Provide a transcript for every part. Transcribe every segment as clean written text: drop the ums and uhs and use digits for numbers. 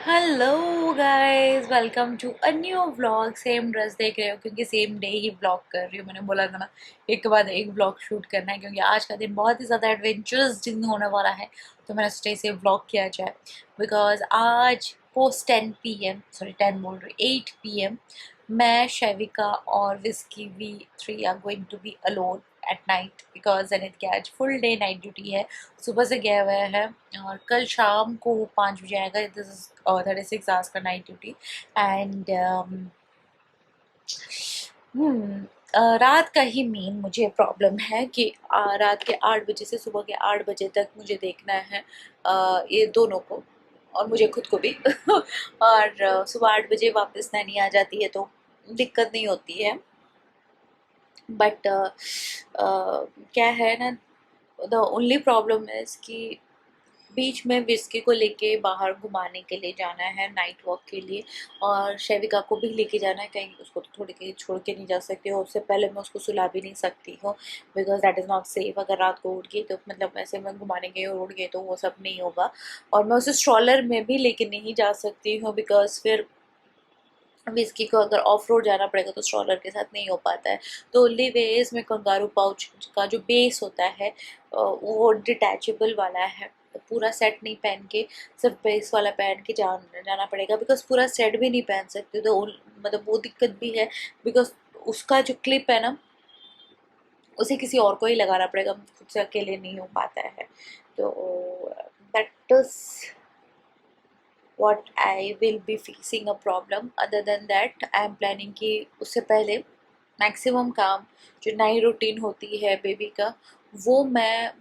Hello guys, welcome to a new vlog. Same dress देख रहे हो क्योंकि सेम डे ही व्लॉग कर रही हूँ। मैंने बोला था ना, एक के बाद एक व्लॉग शूट करना है क्योंकि आज का दिन बहुत ही ज़्यादा एडवेंचरस दिन होने वाला है। तो मैंने सोचा इसे व्लॉग किया जाए बिकॉज आज पोस्ट 10 PM, सॉरी 10 बोल रही 8 PM, मैं शैविका और Whiskey we three are going to be alone at night because Janit की आज फुल डे नाइट ड्यूटी है। सुबह से गया हुआ है और कल शाम को 5 बजे आएगा। दिस इज 36 आवर्स का नाइट ड्यूटी एंड रात का ही मेन मुझे प्रॉब्लम है कि रात के 8 बजे से सुबह के 8 बजे तक मुझे देखना है ये दोनों को और मुझे खुद को भी और सुबह 8 बजे वापस नैनी आ जाती है तो दिक्कत नहीं होती है। बट क्या है ना, द ओनली प्रॉब्लम इज़ कि बीच में विस्की को लेके बाहर घुमाने के लिए जाना है नाइट वॉक के लिए, और शैविका को भी लेके जाना है कहीं। उसको तो थोड़ी कहीं छोड़ के नहीं जा सकती हूँ, उससे पहले मैं उसको सुला भी नहीं सकती हूँ because that is not safe. अगर रात को उठ गई तो मतलब ऐसे मैं घुमाने गई और उठ गई तो वो सब नहीं होगा। और मैं उसे स्ट्रॉलर में भी लेके नहीं जा सकती हूँ बिकॉज फिर विस्की को अगर ऑफ रोड जाना पड़ेगा तो स्ट्रॉलर के साथ नहीं हो पाता है। तो ओनली वे इसमें कंगारू पाउच का जो बेस होता है वो डिटैचेबल वाला है। तो पूरा सेट नहीं पहन के सिर्फ बेस वाला पहन के जाना पड़ेगा बिकॉज पूरा सेट भी नहीं पहन सकते तो मतलब वो दिक्कत भी है बिकॉज उसका जो क्लिप है ना उसे किसी और को ही लगाना पड़ेगा, खुद से अकेले नहीं हो पाता है। तो that is what I will be facing a problem. Other than that I am planning कि उससे पहले मैक्सिमम काम जो नई रूटीन होती है बेबी का वो मैं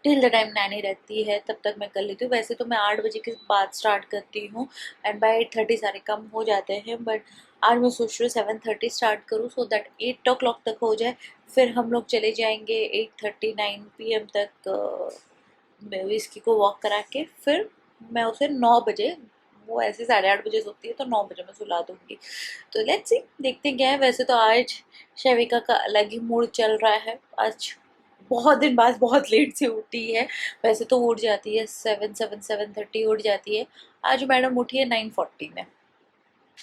टिल द टाइम नैनी रहती है तब तक मैं कर लेती हूँ। वैसे तो मैं 8 बजे के बाद स्टार्ट करती हूँ एंड बाय 8:30 सारे काम हो जाते हैं, बट आज मैं सोच रही हूँ 7:30 स्टार्ट करूँ सो दैट 8 o'clock तक हो जाए। फिर हम लोग चले जाएंगे 8:39 PM तक इसकी को वॉक करा के फिर मैं उसे 9 बजे, वो ऐसे 8:30 बजे सोती है तो 9 बजे मैं सुला दूंगी। तो लेट्स सी, देखते हैं क्या है। वैसे तो आज शैविका का अलग ही मूड चल रहा है। आज बहुत दिन बाद बहुत लेट से उठी है। वैसे तो वो उठ जाती है 7:30 उठ जाती है। आज मैडम उठी है 9:40 में।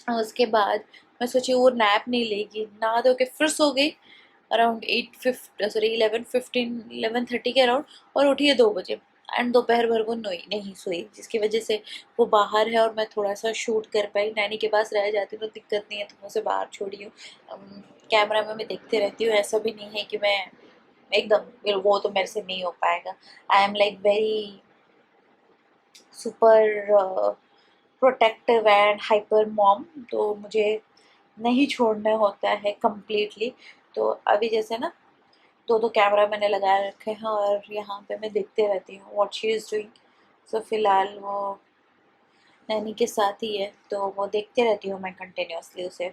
और उसके बाद मैं सोची वो नैप नहीं लेगी, नहा धो के फिर सो गई अराउंड 11:30 के अराउंड, और उठी है 2 बजे। एंड दोपहर भर वो नहीं सोई जिसकी वजह से वो बाहर है और मैं थोड़ा सा शूट कर पाई। नैनी के पास रह जाती हूँ तो दिक्कत नहीं है, तो मैं उसे बाहर छोड़ी हूँ। कैमरा में मैं देखते रहती हूँ, ऐसा भी नहीं है कि मैं एकदम वो तो मेरे से नहीं हो पाएगा। I am like very super protective and hyper mom, तो मुझे नहीं छोड़ना होता है कम्प्लीटली। तो अभी जैसे ना दो दो कैमरा मैंने लगा रखे हैं और यहाँ पे मैं देखते रहती हूँ व्हाट शी इज़ डूइंग। सो फिलहाल वो नैनी के साथ ही है तो वो देखते रहती हूँ मैं कंटिन्यूसली उसे,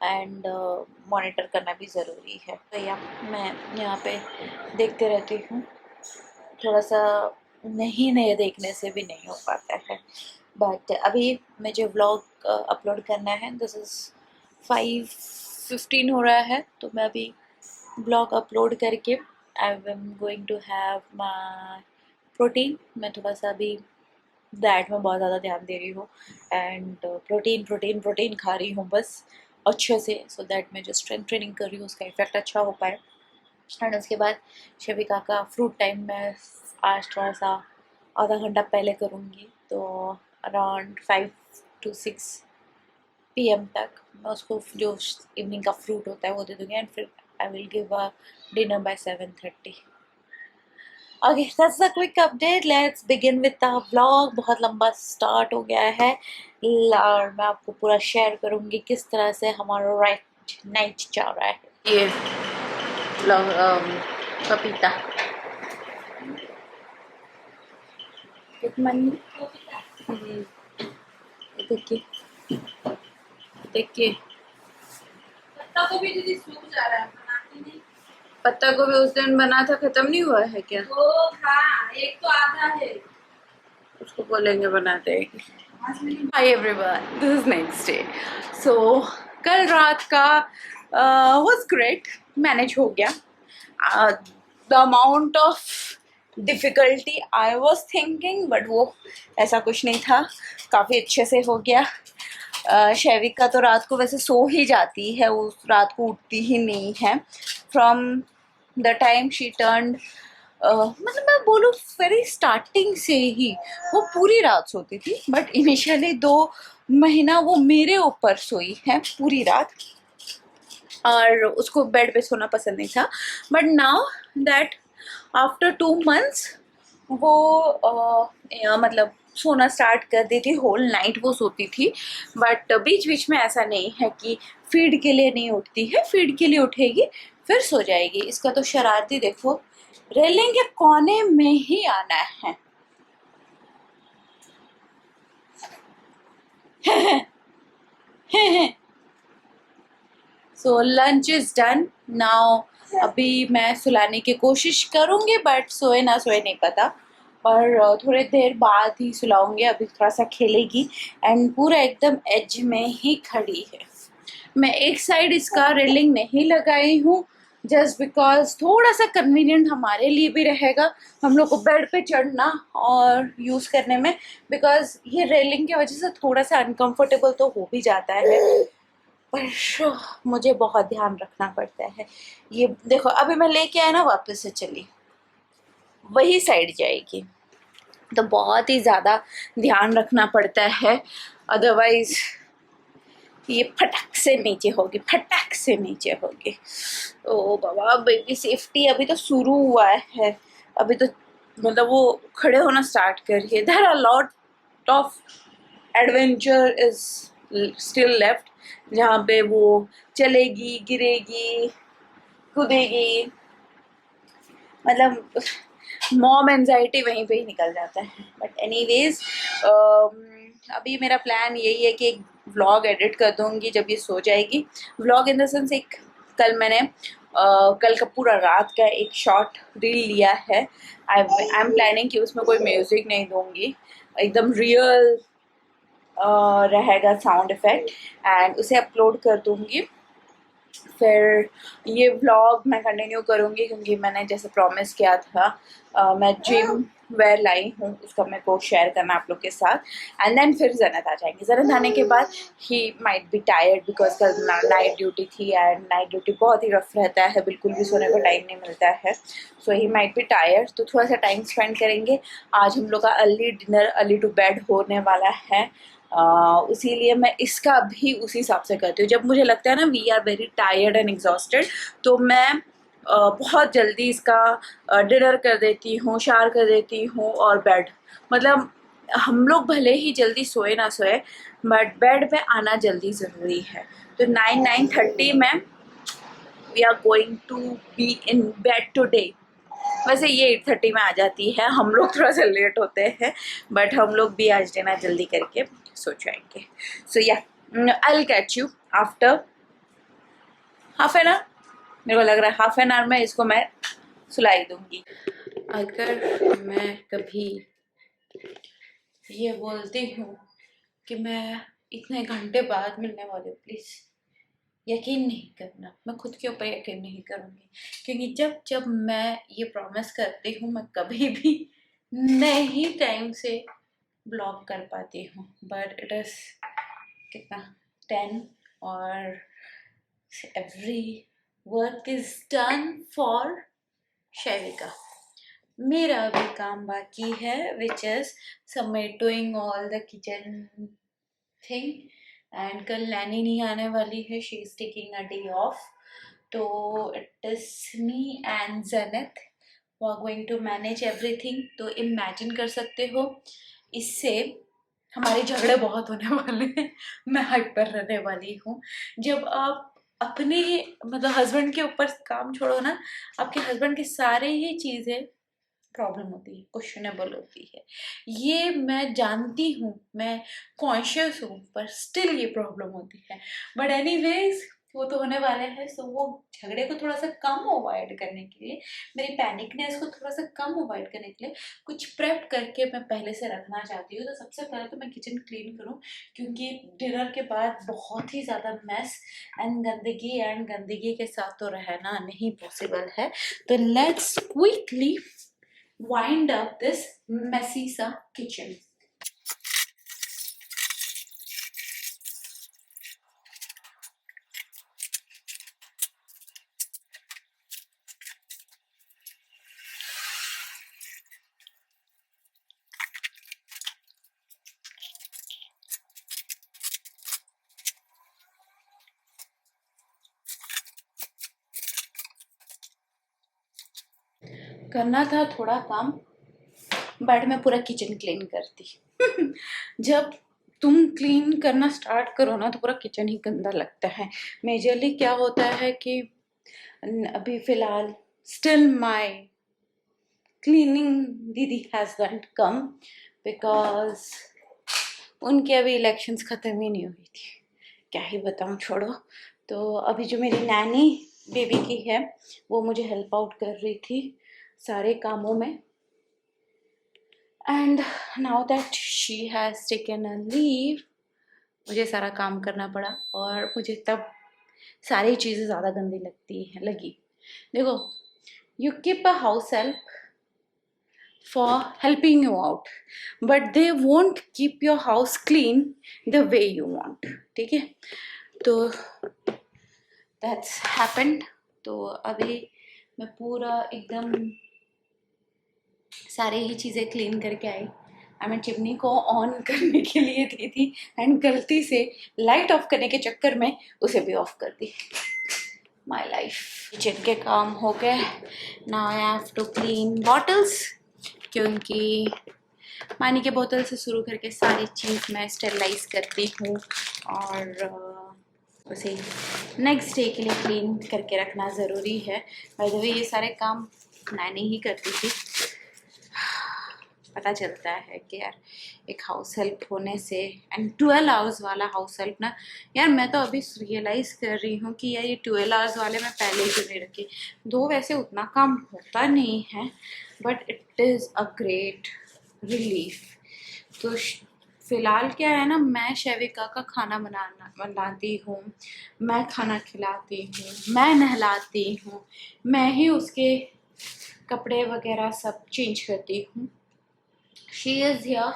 एंड मॉनिटर करना भी ज़रूरी है। तो या मैं यहाँ पे देखते रहती हूँ। थोड़ा सा नहीं नए देखने से भी नहीं हो पाता है। बट अभी मुझे व्लॉग अपलोड करना है। दिस इज़ 5:15 हो रहा है तो मैं अभी ब्लॉग अपलोड करके I am going to have my protein. मैं थोड़ा सा अभी डाइट में बहुत ज़्यादा ध्यान दे रही हूँ एंड प्रोटीन प्रोटीन प्रोटीन खा रही हूँ बस अच्छे से, सो दैट मैं जो स्ट्रेंथ ट्रेनिंग कर रही हूँ उसका इफेक्ट अच्छा हो पाए। एंड उसके बाद शबिका का फ्रूट टाइम मैं आज थोड़ा सा आधा घंटा पहले करूँगी, तो अराउंड 5 to 6 PM तक मैं उसको जो इवनिंग का फ्रूट होता है वो दे दूँगी एंड फिर I will give a dinner by 7:30। Okay, that's the quick update. Let's begin with the vlog. बहुत लंबा स्टार्ट हो गया है और मैं आपको पूरा शेयर करूँगी किस तरह से हमारा राइट नाइट चल रहा है। ये पपीता देखिए देखिए, पत्ता को भी दीदी सूख जा रहा है, बनाती नहीं। पत्ता को भी उस दिन बना था, खत्म नहीं हुआ है क्या? वो हाँ, एक तो आधा है, उसको बोलेंगे बना देगी। Hi everyone, this is next day. So कल रात का वाज ग्रेट, मैनेज हो गया। The amount of difficulty I was thinking, but वो ऐसा कुछ नहीं था, काफ़ी अच्छे से हो गया। शैविका तो रात को वैसे सो ही जाती है, वो रात को उठती ही नहीं है। From the time she turned, मतलब मैं बोलूँ वेरी स्टार्टिंग से ही वो पूरी रात सोती थी, बट इनिशियली 2 महीना वो मेरे ऊपर सोई है पूरी रात, और उसको बेड पे सोना पसंद नहीं था। But now that after 2 months वो मतलब सोना स्टार्ट कर दी थी, होल नाइट वो सोती थी। बट बीच बीच में ऐसा नहीं है कि फीड के लिए नहीं उठती है, फीड के लिए उठेगी फिर सो जाएगी। इसका तो शरारती देखो, रेलिंग के कोने में ही आना है। So lunch is done now. अभी मैं सुलाने की कोशिश करूँगी, बट सोए ना सोए नहीं पता, पर थोड़ी देर बाद ही सुलाऊंगी। अभी थोड़ा सा खेलेगी एंड पूरा एकदम एज में ही खड़ी है। मैं एक साइड इसका रेलिंग नहीं लगाई हूँ, जस्ट बिकॉज थोड़ा सा कन्वीनियंट हमारे लिए भी रहेगा, हम लोग को बेड पे चढ़ना और यूज़ करने में, बिकॉज ये रेलिंग की वजह से थोड़ा सा अनकंफर्टेबल तो हो भी जाता है, पर मुझे बहुत ध्यान रखना पड़ता है। ये देखो अभी मैं लेके आया ना, वापस से चली वही साइड जाएगी, तो बहुत ही ज़्यादा ध्यान रखना पड़ता है, अदरवाइज ये फटक से नीचे होगी, फटक से नीचे होगी। ओ बाबा, बेबी सेफ्टी अभी तो शुरू हुआ है, अभी तो मतलब वो खड़े होना स्टार्ट करिए। There are lot of adventure is still left, जहाँ पे वो चलेगी, गिरेगी, कूदेगी, मतलब मॉम एंजाइटी वहीं पे ही निकल जाता है। बट एनीवेज अभी मेरा प्लान यही है कि एक व्लॉग एडिट कर दूँगी जब ये सो जाएगी। व्लॉग इन द सेंस, एक कल मैंने कल का पूरा रात का एक शॉर्ट रील लिया है। आई एम प्लानिंग कि उसमें कोई म्यूज़िक नहीं दूँगी, एकदम रियल रहेगा साउंड इफ़ेक्ट, एंड उसे अपलोड कर दूँगी। फिर ये व्लॉग मैं कंटिन्यू करूँगी, क्योंकि मैंने जैसे प्रॉमिस किया था मैं जिम वेयर लाई हूँ, उसका मेरे को शेयर करना आप लोग के साथ। एंड देन फिर जन्नत आ जाएंगे। जन्नत आने के बाद he might be tired, because कल नाइट ड्यूटी थी, एंड नाइट ड्यूटी बहुत ही रफ रहता है, बिल्कुल भी सोने को टाइम नहीं मिलता है। सो ही माइट बी टायर्ड, तो थोड़ा सा टाइम स्पेंड करेंगे। आज हम लोग का early dinner, early to bed होने वाला है, इसीलिए मैं इसका भी उसी हिसाब से करती हूँ। जब मुझे लगता है ना we are very tired and exhausted, तो मैं बहुत जल्दी इसका डिनर कर देती हूँ, शावर कर देती हूँ और बेड, मतलब हम लोग भले ही जल्दी सोए ना सोए, बट बेड पे आना जल्दी ज़रूरी है। तो 9-9:30 में we are going to be in bed today. वैसे ये 8:30 में आ जाती है, हम लोग थोड़ा सा लेट होते हैं, बट हम लोग भी आज डिनर जल्दी करके सो जाएंगे। सो या आई will catch you after half an hour. मेरे को लग रहा है हाफ एन आवर में इसको मैं सुलाई दूंगी। अगर मैं कभी ये बोलती हूँ कि मैं इतने घंटे बाद मिलने वाली हूँ, प्लीज़ यकीन नहीं करना, मैं खुद के ऊपर यकीन नहीं करूँगी, क्योंकि जब जब मैं ये प्रॉमिस करती हूँ मैं कभी भी नहीं टाइम से ब्लॉग कर पाती हूँ। बट इट इज़ कितना 10, और every work is done for Shaivika. मेरा भी काम बाकी है, which is submitting all the kitchen thing. And कल नैनी नहीं आने वाली है, she is taking a day off, तो it is me and Janit who are going to manage everything। तो इमेजिन कर सकते हो, इससे हमारे झगड़े बहुत होने वाले हैं। मैं हाइपर रहने वाली हूँ। जब आप अपने मतलब हस्बैंड के ऊपर काम छोड़ो ना, आपके हस्बैंड की सारे ही चीज़ें प्रॉब्लम होती है, क्वेश्चनेबल होती है। ये मैं जानती हूँ, मैं कॉन्शियस हूँ, पर स्टिल ये प्रॉब्लम होती है। बट एनीवेज वो तो होने वाले हैं। सो वो झगड़े को थोड़ा सा कम अवॉइड करने के लिए, मेरी पैनिकनेस को थोड़ा सा कम अवॉइड करने के लिए कुछ प्रेप करके मैं पहले से रखना चाहती हूँ। तो सबसे पहले तो मैं किचन क्लीन करूँ, क्योंकि डिनर के बाद बहुत ही ज़्यादा मैस एंड गंदगी के साथ तो रहना नहीं पॉसिबल है। तो let's quickly wind up this messy sa kitchen. करना था थोड़ा काम, बट मैं पूरा किचन क्लीन करती। जब तुम क्लीन करना स्टार्ट करो ना तो पूरा किचन ही गंदा लगता है। मेजरली क्या होता है कि अभी फिलहाल स्टिल माय क्लीनिंग दीदी हैज नॉट कम बिकॉज उनके अभी इलेक्शंस ख़त्म ही नहीं हुई थी। क्या ही बताऊँ, छोड़ो। तो अभी जो मेरी नैनी बेबी की है वो मुझे हेल्प आउट कर रही थी सारे कामों में, and now that she has taken a leave मुझे सारा काम करना पड़ा, और मुझे तब सारी चीज़ें ज़्यादा गंदी लगी। देखो, you keep a house help for helping you out, but they won't keep your house clean the way you want. ठीक है, तो that's happened. तो अभी मैं पूरा एकदम सारे ही चीज़ें क्लीन करके आई। मैं चिमनी को ऑन करने के लिए दी थी एंड गलती से लाइट ऑफ करने के चक्कर में उसे भी ऑफ कर दी। My life. किचन के काम हो गए। Now I have to clean bottles, क्योंकि पानी के बोतल से शुरू करके सारी चीज़ मैं स्टेरलाइज करती हूँ और उसे नेक्स्ट डे के लिए क्लीन करके रखना ज़रूरी है। बाय द वे ये सारे काम नैनी ही करती थी। पता चलता है कि यार एक हाउस हेल्प होने से, एंड 12 आवर्स वाला हाउस हेल्प ना, यार मैं तो अभी रियलाइज़ कर रही हूँ कि यार ये 12 आवर्स वाले मैं पहले क्यों नहीं रखी। दो वैसे उतना काम होता नहीं है, but it is a great relief. तो फ़िलहाल क्या है ना, मैं शैविका का खाना बनाती हूँ, मैं खाना खिलाती हूँ, मैं नहलाती हूँ, मैं ही उसके कपड़े वगैरह सब चेंज करती हूँ। She is here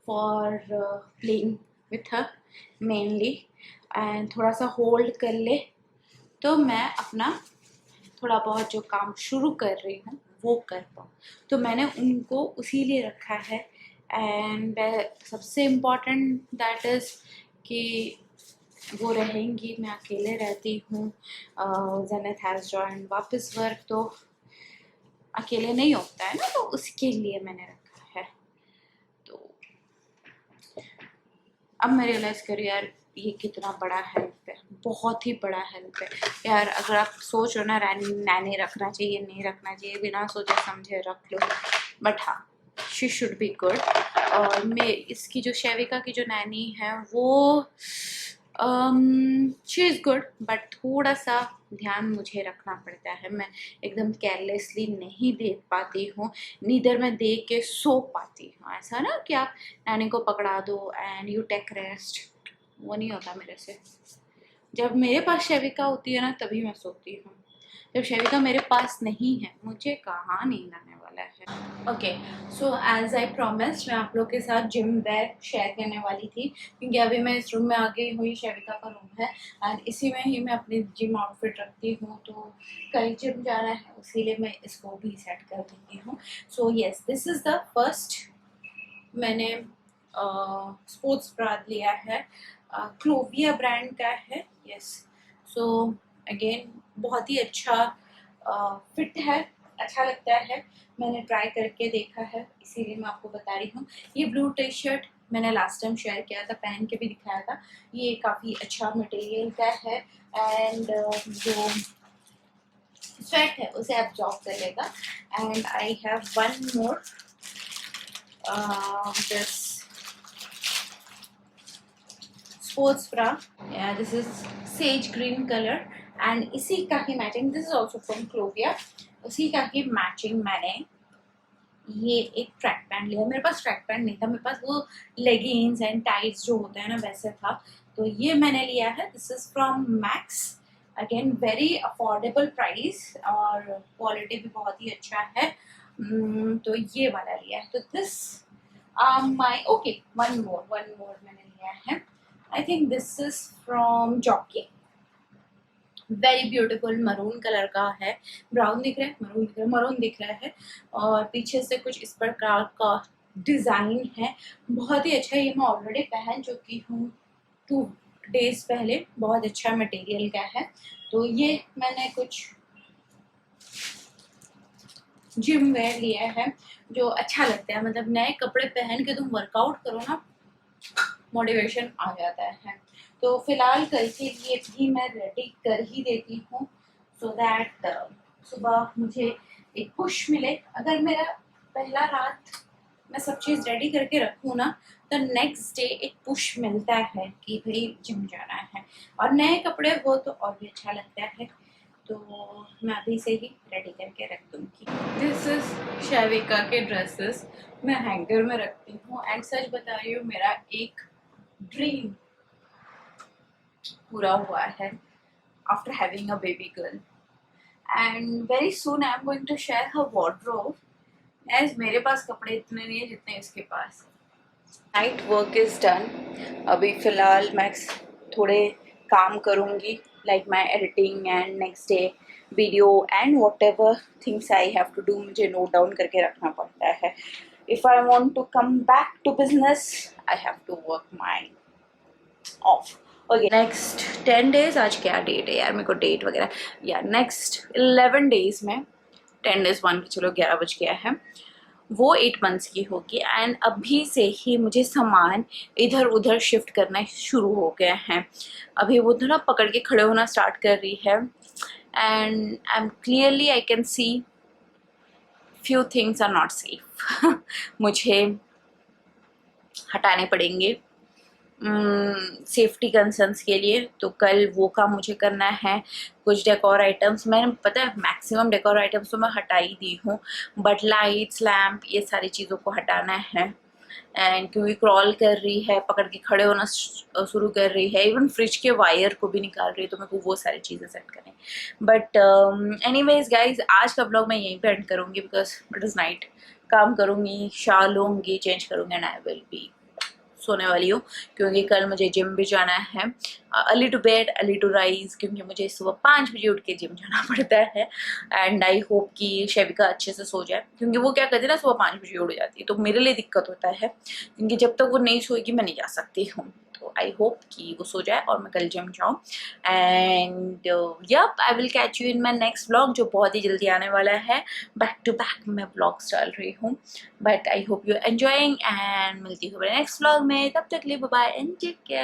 for playing with her mainly, and थोड़ा सा होल्ड कर ले तो मैं अपना थोड़ा बहुत जो काम शुरू कर रही हूँ वो कर पाऊँ। तो मैंने उनको उसी लिए रखा है। एंड सबसे इम्पॉर्टेंट दैट इज़ कि वो रहेंगी, मैं अकेले रहती हूँ। ज़ेनत हैज़ जॉइन्ड वापस वर्क, तो अकेले नहीं होता है ना, तो उसके लिए मैंने रखा है। तो अब मैं रियलाइज़ करी यार ये कितना बड़ा हेल्प है, बहुत ही बड़ा हेल्प है यार। अगर आप सोच रहे हो ना नैनी रखना चाहिए नहीं रखना चाहिए, बिना सोचे समझे रख लो, बट हाँ शी शुड बी गुड। और मैं इसकी जो शैविका की जो नैनी है वो शी इज़ गुड, बट थोड़ा सा ध्यान मुझे रखना पड़ता है। मैं एकदम केयरलेसली नहीं देख पाती हूँ, नीदर मैं दे के सो पाती हूँ। ऐसा ना कि आप नैनी को पकड़ा दो एंड यू टेक रेस्ट, वो नहीं होता मेरे से। जब मेरे पास शैविका होती है ना तभी मैं सोती हूँ, जब शैविका मेरे पास नहीं है मुझे कहाँ नींद आने वाला है। Okay, so as I promised मैं आप लोग के साथ जिम बैग शेयर करने वाली थी, क्योंकि अभी मैं इस रूम में आ गई हूँ, शैविका का रूम है एंड इसी में ही मैं अपनी जिम आउटफिट रखती हूँ। तो कल जिम जाना है इसीलिए मैं इसको भी सेट कर देती हूँ। So yes, this is the first मैंने स्पोर्ट्स ब्रा लिया है, क्लोविया ब्रांड का है। यस, सो अगेन बहुत ही अच्छा फिट है, अच्छा लगता है। मैंने ट्राई करके देखा है इसीलिए मैं आपको बता रही हूँ। ये ब्लू टी शर्ट मैंने लास्ट टाइम शेयर किया था, पहन के भी दिखाया था। ये काफ़ी अच्छा मटेरियल का है एंड जो स्वेट है उसे एब्जॉर्ब कर लेगा। And I have one more this sports bra, yeah, this is sage green color and इसी का ही matching, this is also from Clovia, उसी का ही मैचिंग मैंने ये एक ट्रैक पैंट लिया। मेरे पास ट्रैक पैंट नहीं था, मेरे पास वो लेगिंग्स एंड टाइट्स जो होते हैं ना वैसे था, तो ये मैंने लिया है। This is from max, again very affordable price और क्वालिटी भी बहुत ही अच्छा है। तो ये वाला लिया है। तो this my okay, one more मैंने लिया है। I think this is from jockey, very beautiful maroon colour का है। ब्राउन दिख रहा है, मरून दिख रहा है, और पीछे से कुछ इस प्रकार का डिज़ाइन है। बहुत ही अच्छा है, ये मैं ऑलरेडी पहन चुकी हूँ 2 days पहले। बहुत अच्छा मटेरियल का है। तो ये मैंने कुछ जिम वेयर लिया है जो अच्छा लगता है, मतलब नए कपड़े पहन के तुम वर्कआउट करो ना, मोटिवेशन आ जाता है। तो फिलहाल कल के लिए भी मैं रेडी कर ही देती हूँ, सो दैट सुबह मुझे एक पुश मिले। अगर मेरा पहला रात मैं सब चीज़ रेडी करके रखूँ ना, तो नेक्स्ट डे एक पुश मिलता है कि भाई जिम जाना है, और नए कपड़े हो तो और भी अच्छा लगता है। तो मैं अभी से ही रेडी करके रख दूँगी। दिस इज शैविका के ड्रेसेस, मैं हैंगर में रखती हूँ। एंड सच बता रही हूँ, मेरा एक ड्रीम पूरा हुआ है after having a baby girl, and very soon I am going to share her wardrobe, एज मेरे पास कपड़े इतने नहीं है जितने इसके पास है। Night work is done. अभी फिलहाल मैं थोड़े काम करूँगी, like my editing and next day video and whatever things I have to do, मुझे नोट डाउन करके रखना पड़ता है। If I want to come back to business, I have to work my off. Okay, next 10 days, आज क्या date है यार, मेरे को डेट वगैरह, या नेक्स्ट 11 days में 10 days मान के चलो, 11 बज गया है, वो 8 months की होगी। एंड अभी से ही मुझे सामान इधर उधर शिफ्ट करना शुरू हो गया है। अभी वो थोड़ा पकड़ के खड़े होना स्टार्ट कर रही है, and I am clearly I can see few things are not safe. मुझे हटाने पड़ेंगे सेफ्टी कंसर्न्स के लिए। तो कल वो काम मुझे करना है। कुछ डेकोर आइटम्स, मैंने पता है मैक्सिमम डेकोर आइटम्स तो मैं हटा ही दी हूँ, बट लाइट्स, लैम्प, ये सारी चीज़ों को हटाना है। एंड क्योंकि क्रॉल कर रही है, पकड़ के खड़े होना शुरू कर रही है, इवन फ्रिज के वायर को भी निकाल रही है, तो मेरे को वो सारी चीज़ें सेट करें। बट एनीवेज गाइज, आज का ब्लॉग मैं यहीं पे एंड करूँगी, बिकॉज इट इज़ नाइट। काम करूँगी, शाल लूँगी, चेंज करूँगी, एंड आई विल बी सोने वाली हूँ, क्योंकि कल मुझे जिम भी जाना है। Early to bed early to rise, क्योंकि मुझे सुबह 5 बजे उठ के जिम जाना पड़ता है। एंड आई होप कि शैविका अच्छे से सो जाए, क्योंकि वो क्या करती है ना, सुबह 5 बजे उठ जाती है, तो मेरे लिए दिक्कत होता है, क्योंकि जब तक वो नहीं सोएगी मैं नहीं जा सकती हूँ। तो आई होप कि वो सो जाए और मैं कल जिम जाऊँ। And yup, I will catch you in my next vlog, जो बहुत ही जल्दी आने वाला है। बैक टू बैक मैं व्लॉग्स डाल रही हूँ, but I hope you enjoying, and मिलती हूँ नेक्स्ट व्लॉग में। तब तक लिए bye bye and take care.